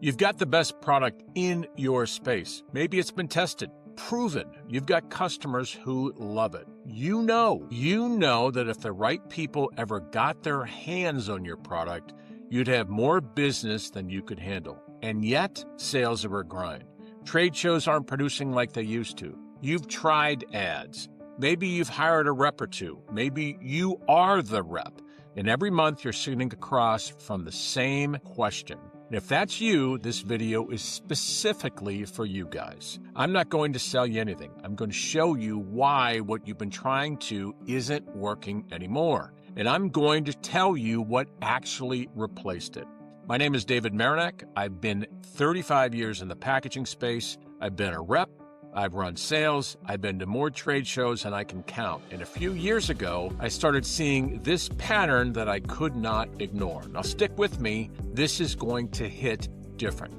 You've got the best product in your space. Maybe it's been tested, proven. You've got customers who love it. You know that if the right people ever got their hands on your product, you'd have more business than you could handle. And yet, sales are a grind. Trade shows aren't producing like they used to. You've tried ads. Maybe you've hired a rep or two. Maybe you are the rep. And every month you're sitting across from the same question. And if that's you, this video is specifically for you guys. I'm not going to sell you anything. I'm going to show you why what you've been trying to isn't working anymore. And I'm going to tell you what actually replaced it. My name is David Marinak. I've been 35 years in the packaging space. I've been a rep. I've run sales. I've been to more trade shows than I can count. And a few years ago, I started seeing this pattern that I could not ignore. Now stick with me. This is going to hit different.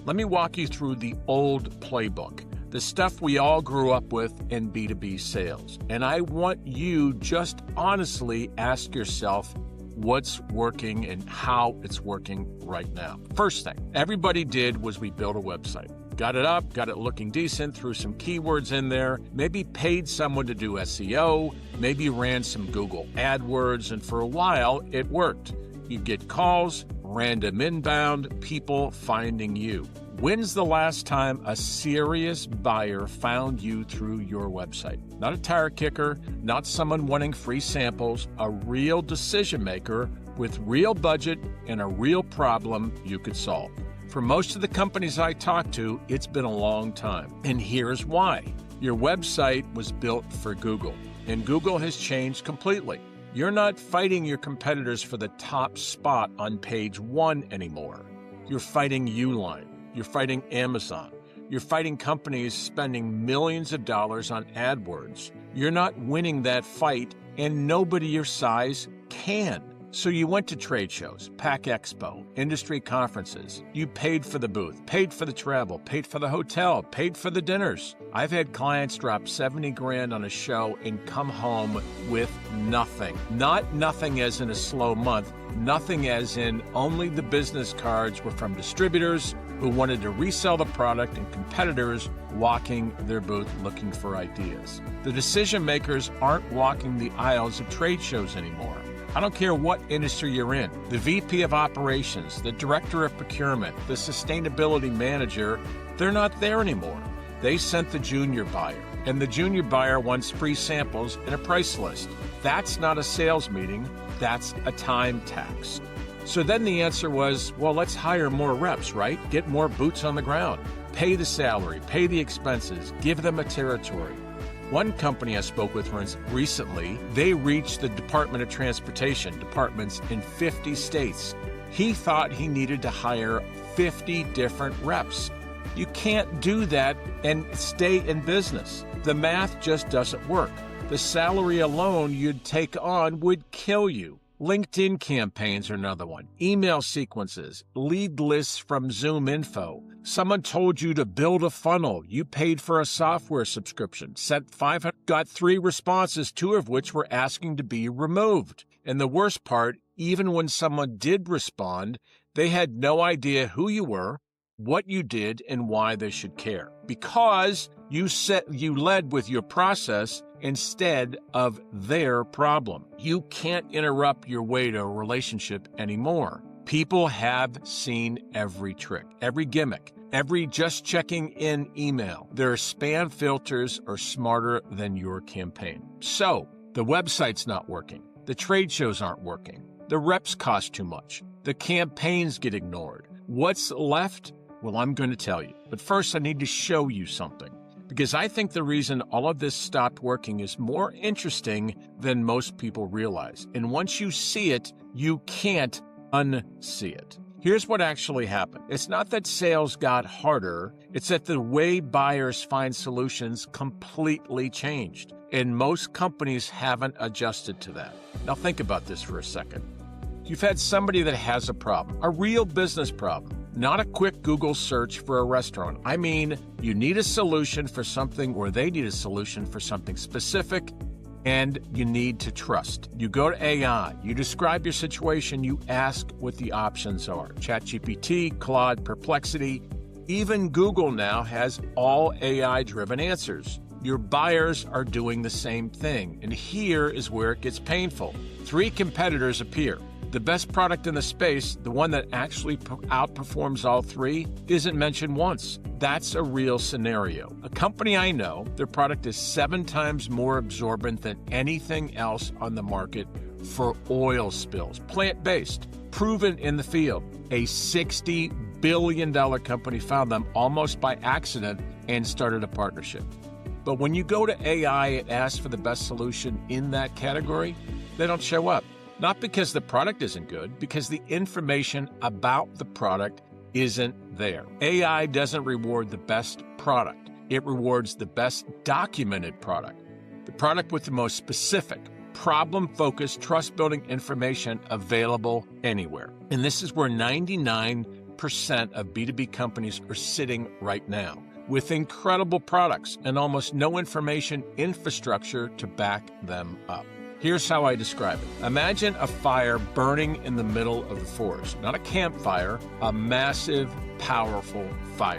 Let me walk you through the old playbook, the stuff we all grew up with in B2B sales. And I want you just honestly ask yourself what's working and how it's working right now. First thing everybody did was we built a website. Got it up, got it looking decent, threw some keywords in there, maybe paid someone to do SEO, maybe ran some Google AdWords, and for a while it worked. You'd get calls, random inbound, people finding you. When's the last time a serious buyer found you through your website? Not a tire kicker, not someone wanting free samples, a real decision maker with real budget and a real problem you could solve. For most of the companies I talk to, it's been a long time. And here's why. Your website was built for Google, and Google has changed completely. You're not fighting your competitors for the top spot on page 1 anymore. You're fighting Uline. You're fighting Amazon. You're fighting companies spending millions of dollars on AdWords. You're not winning that fight, and nobody your size can. So you went to trade shows, Pack Expo, industry conferences. You paid for the booth, paid for the travel, paid for the hotel, paid for the dinners. I've had clients drop 70 grand on a show and come home with nothing. Not nothing as in a slow month, nothing as in only the business cards were from distributors who wanted to resell the product and competitors walking their booth looking for ideas. The decision makers aren't walking the aisles of trade shows anymore. I don't care what industry you're in. The VP of operations, the director of procurement, the sustainability manager, they're not there anymore. They sent the junior buyer, and the junior buyer wants free samples and a price list. That's not a sales meeting, that's a time tax. So then the answer was, well, let's hire more reps, right? Get more boots on the ground. Pay the salary, pay the expenses, give them a territory. One company I spoke with recently, they reached the Department of Transportation departments in 50 states. He thought he needed to hire 50 different reps. You can't do that and stay in business. The math just doesn't work. The salary alone you'd take on would kill you. LinkedIn campaigns are another one. Email sequences, lead lists from Zoom Info. Someone told you to build a funnel. You paid for a software subscription, sent 500, got 3 responses, 2 of which were asking to be removed. And the worst part, even when someone did respond, they had no idea who you were, what you did, and why they should care. Because you led with your process instead of their problem. You can't interrupt your way to a relationship anymore. People have seen every trick, every gimmick, every just checking in email. Their spam filters are smarter than your campaign. So the website's not working. The trade shows aren't working. The reps cost too much. The campaigns get ignored. What's left? Well, I'm going to tell you. But first, I need to show you something. Because I think the reason all of this stopped working is more interesting than most people realize. And once you see it, you can't unsee it. Here's what actually happened. It's not that sales got harder. It's that the way buyers find solutions completely changed. And most companies haven't adjusted to that. Now think about this for a second. You've had somebody that has a problem, a real business problem. Not a quick Google search for a restaurant. I mean, you need a solution for something or they need a solution for something specific And you need to trust. You go to AI, you describe your situation, you ask what the options are. ChatGPT, Claude, Perplexity, even Google now has all AI-driven answers. Your buyers are doing the same thing, and here is where it gets painful. 3 competitors appear. The best product in the space, the one that actually outperforms all 3, isn't mentioned once. That's a real scenario. A company I know, their product is 7 times more absorbent than anything else on the market for oil spills, plant-based, proven in the field. A $60 billion company found them almost by accident and started a partnership. But when you go to AI and ask for the best solution in that category, they don't show up. Not because the product isn't good, because the information about the product isn't there. AI doesn't reward the best product. It rewards the best documented product. The product with the most specific, problem-focused, trust-building information available anywhere. And this is where 99% of B2B companies are sitting right now, with incredible products and almost no information infrastructure to back them up. Here's how I describe it. Imagine a fire burning in the middle of the forest. Not a campfire, a massive, powerful fire.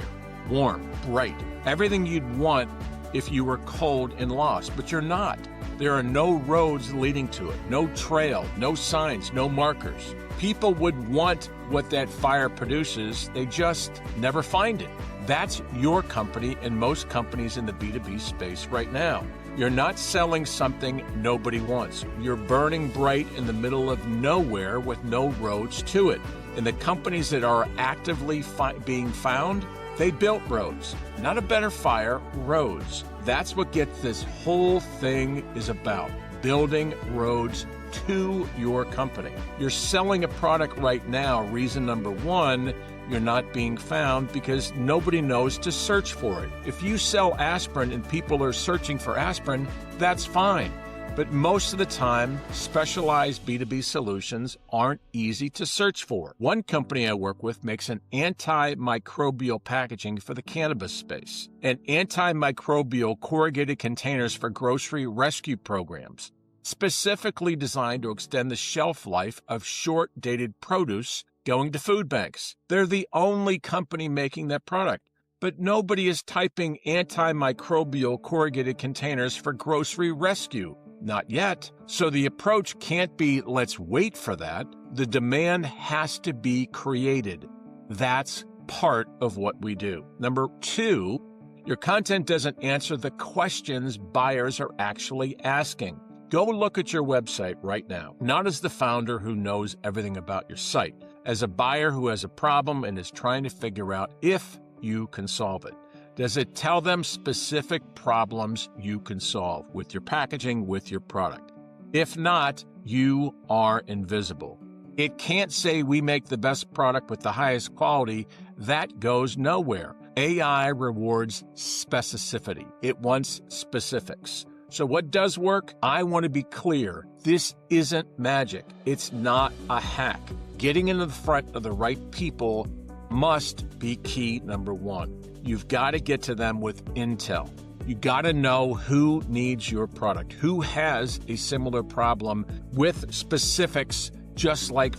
Warm, bright, everything you'd want if you were cold and lost, but you're not. There are no roads leading to it, no trail, no signs, no markers. People would want what that fire produces, they just never find it. That's your company and most companies in the B2B space right now. You're not selling something nobody wants. You're burning bright in the middle of nowhere with no roads to it. And the companies that are actively being found, they built roads. Not a better fire, roads. That's what this whole thing is about. Building roads to your company. You're selling a product right now. Reason number 1, you're not being found because nobody knows to search for it. If you sell aspirin and people are searching for aspirin, that's fine. But most of the time, specialized B2B solutions aren't easy to search for. One company I work with makes an antimicrobial packaging for the cannabis space and antimicrobial corrugated containers for grocery rescue programs, specifically designed to extend the shelf life of short-dated produce going to food banks. They're the only company making that product. But nobody is typing antimicrobial corrugated containers for grocery rescue. Not yet. So the approach can't be, let's wait for that. The demand has to be created. That's part of what we do. Number 2, your content doesn't answer the questions buyers are actually asking. Go look at your website right now, not as the founder who knows everything about your site, as a buyer who has a problem and is trying to figure out if you can solve it. Does it tell them specific problems you can solve with your packaging, with your product? If not, you are invisible. It can't say we make the best product with the highest quality. That goes nowhere. AI rewards specificity. It wants specifics. So what does work? I want to be clear. This isn't magic. It's not a hack. Getting into the front of the right people must be key number 1. You've got to get to them with intel. You got to know who needs your product, who has a similar problem with specifics just like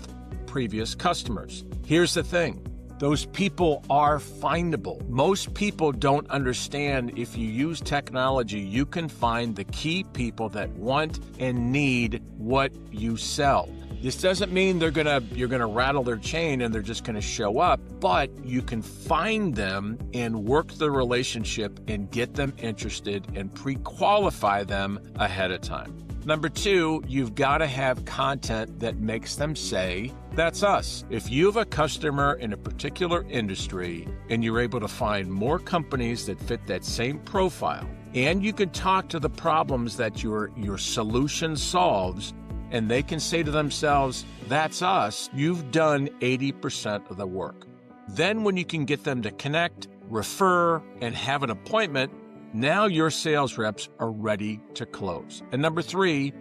previous customers. Here's the thing. Those people are findable. Most people don't understand if you use technology, you can find the key people that want and need what you sell. This doesn't mean you're gonna rattle their chain and they're just gonna show up, but you can find them and work the relationship and get them interested and pre-qualify them ahead of time. Number 2, you've got to have content that makes them say, that's us. If you have a customer in a particular industry and you're able to find more companies that fit that same profile, and you can talk to the problems that your solution solves, and they can say to themselves, that's us, you've done 80% of the work. Then when you can get them to connect, refer, and have an appointment, now your sales reps are ready to close. And number 3,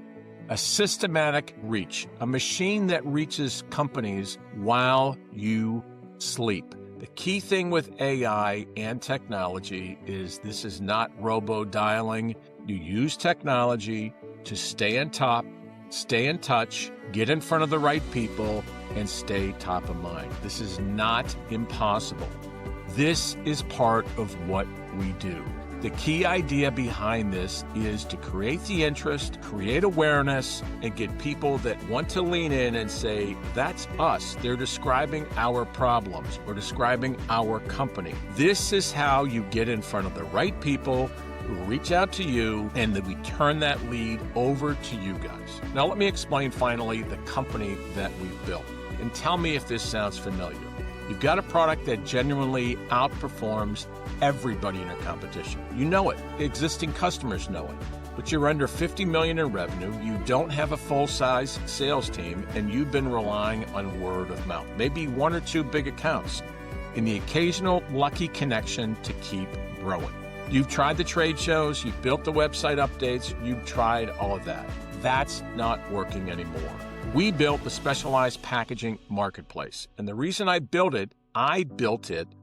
a systematic reach, a machine that reaches companies while you sleep. The key thing with AI and technology is this is not robo-dialing. You use technology, to stay on top, stay in touch, get in front of the right people, and stay top of mind. This is not impossible. This is part of what we do. The key idea behind this is to create the interest, create awareness, and get people that want to lean in and say, that's us. They're describing our problems or describing our company. This is how you get in front of the right people who reach out to you, and then we turn that lead over to you guys. Now, let me explain finally the company that we've built, and tell me if this sounds familiar. You've got a product that genuinely outperforms everybody in your competition. You know it. Existing customers know it. But you're under $50 million in revenue, you don't have a full-size sales team, and you've been relying on word of mouth. Maybe one or two big accounts, and the occasional lucky connection to keep growing. You've tried the trade shows, you've built the website updates, you've tried all of that. That's not working anymore. We built the specialized packaging marketplace, and the reason I built it,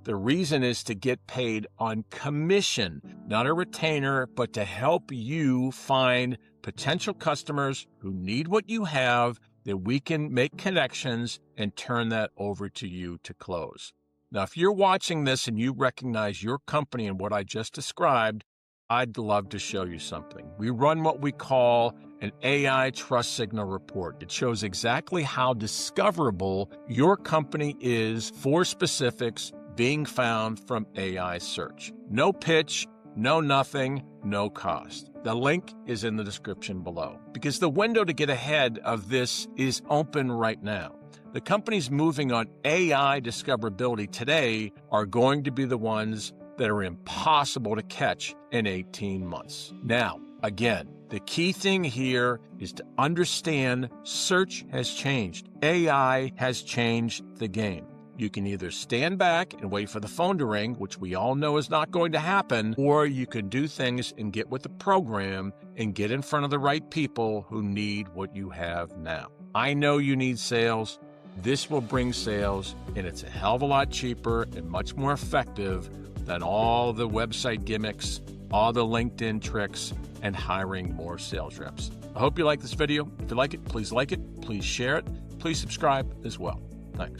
the reason is to get paid on commission, not a retainer, but to help you find potential customers who need what you have, that we can make connections and turn that over to you to close. Now, if you're watching this and you recognize your company and what I just described, I'd love to show you something. We run what we call an AI trust signal report. It shows exactly how discoverable your company is for specifics being found from AI search. No pitch, no nothing, no cost. The link is in the description below, because the window to get ahead of this is open right now. The companies moving on AI discoverability today are going to be the ones that are impossible to catch in 18 months. Now, again, the key thing here is to understand search has changed. AI has changed the game. You can either stand back and wait for the phone to ring, which we all know is not going to happen, or you can do things and get with the program and get in front of the right people who need what you have now. I know you need sales. This will bring sales, and it's a hell of a lot cheaper and much more effective than all the website gimmicks, all the LinkedIn tricks, and hiring more sales reps. I hope you like this video. If you like it, please share it. Please subscribe as well.